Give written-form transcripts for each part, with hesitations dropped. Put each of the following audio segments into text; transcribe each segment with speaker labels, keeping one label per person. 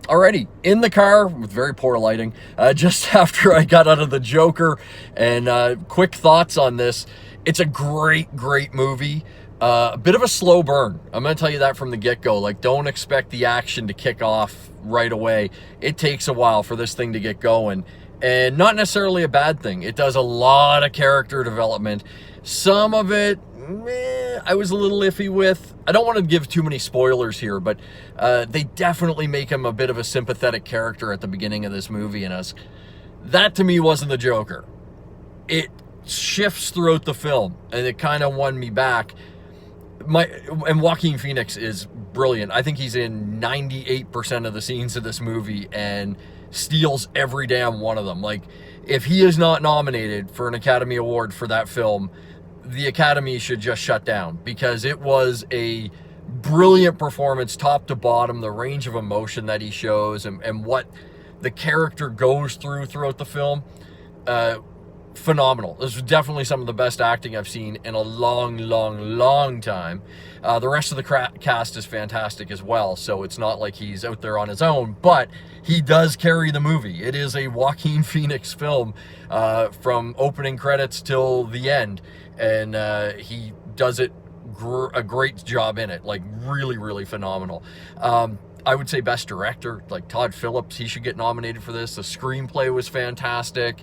Speaker 1: Alrighty, in the car with very poor lighting, just after I got out of the Joker, and quick thoughts on this. It's a great, great movie. A bit of a slow burn. I'm going to tell you that from the get-go. Like, don't expect the action to kick off right away. It takes a while for this thing to get going, and not necessarily a bad thing. It does a lot of character development. Some of it, I was a little iffy with. I don't want to give too many spoilers here, but they definitely make him a bit of a sympathetic character at the beginning of this movie, and that to me wasn't the Joker. It shifts throughout the film, and it kind of won me back. And Joaquin Phoenix is brilliant. I think he's in 98% of the scenes of this movie and steals every damn one of them. Like, if he is not nominated for an Academy Award for that film, the Academy should just shut down, because it was a brilliant performance top to bottom. The range of emotion that he shows and what the character goes throughout the film, phenomenal. This is definitely some of the best acting I've seen in a long time. The rest of the cast is fantastic as well, so it's not like he's out there on his own, but he does carry the movie. It is a Joaquin Phoenix film from opening credits till the end, and he does it a great job in it, like really phenomenal. I would say best director, like Todd Phillips, he should get nominated for this. The screenplay was fantastic.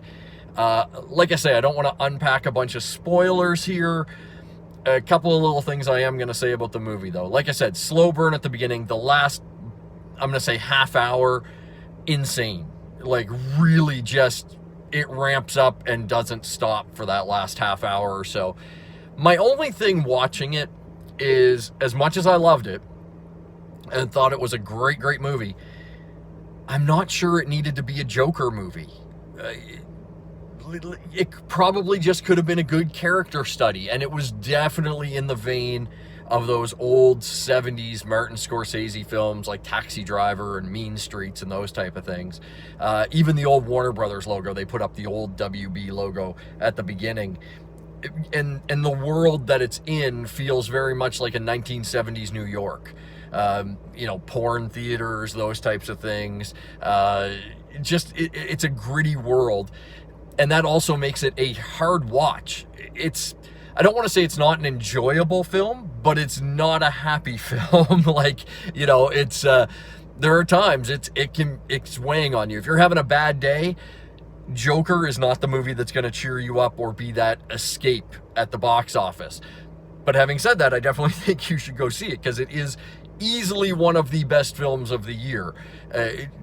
Speaker 1: Like I say, I don't want to unpack a bunch of spoilers here. A couple of little things I am going to say about the movie, though. Like I said, slow burn at the beginning. The last, I'm going to say half hour, insane. Like, really just, it ramps up and doesn't stop for that last half hour or so. My only thing watching it is, as much as I loved it and thought it was a great movie, I'm not sure it needed to be a Joker movie. It probably just could have been a good character study, and it was definitely in the vein of those old 70s Martin Scorsese films like Taxi Driver and Mean Streets and those type of things. Even the old Warner Brothers logo, they put up the old WB logo at the beginning. And the world that it's in feels very much like a 1970s New York. Porn theaters, those types of things. It's a gritty world. And that also makes it a hard watch. I don't want to say it's not an enjoyable film, but it's not a happy film. There are times it's weighing on you. If you're having a bad day, Joker is not the movie that's going to cheer you up or be that escape at the box office. But having said that, I definitely think you should go see it, because it is easily one of the best films of the year.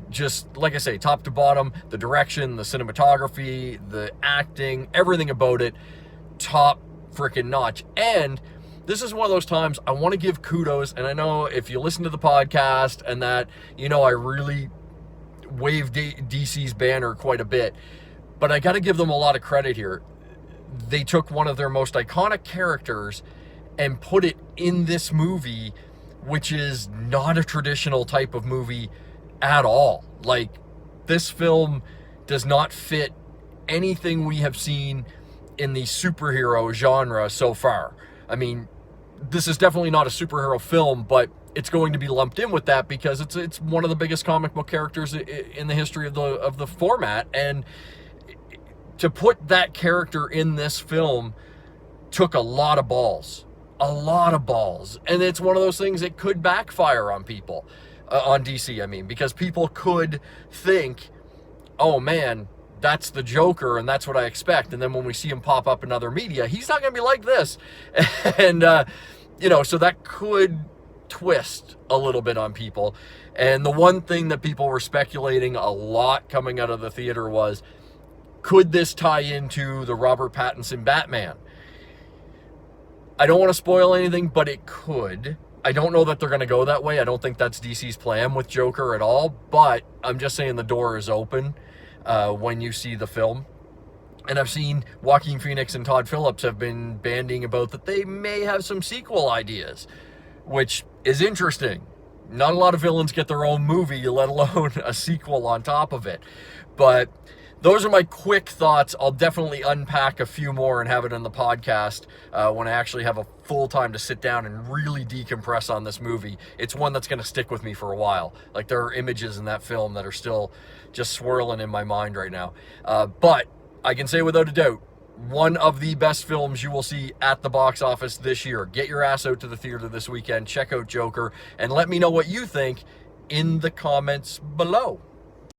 Speaker 1: Just like I say, top to bottom, the direction, the cinematography, the acting, everything about it, top freaking notch. And this is one of those times I want to give kudos, and I know if you listen to the podcast and that, I really wave DC's banner quite a bit, but I got to give them a lot of credit here. They took one of their most iconic characters and put it in this movie, which is not a traditional type of movie at all. Like, this film does not fit anything we have seen in the superhero genre so far. I mean, this is definitely not a superhero film, but it's going to be lumped in with that because it's one of the biggest comic book characters in the history of the format. And to put that character in this film took a lot of balls. And it's one of those things that could backfire on people, on DC, I mean, because people could think, oh man, that's the Joker and that's what I expect. And then when we see him pop up in other media, he's not going to be like this. And, so that could twist a little bit on people. And the one thing that people were speculating a lot coming out of the theater was, could this tie into the Robert Pattinson Batman? I don't want to spoil anything, but it could. I don't know that they're going to go that way. I don't think that's DC's plan with Joker at all, but I'm just saying the door is open when you see the film. And I've seen Joaquin Phoenix and Todd Phillips have been banding about that they may have some sequel ideas, which is interesting. Not a lot of villains get their own movie, let alone a sequel on top of it. But those are my quick thoughts. I'll definitely unpack a few more and have it in the podcast when I actually have a full time to sit down and really decompress on this movie. It's one that's going to stick with me for a while. Like, there are images in that film that are still just swirling in my mind right now. But I can say without a doubt, one of the best films you will see at the box office this year. Get your ass out to the theater this weekend. Check out Joker and let me know what you think in the comments below.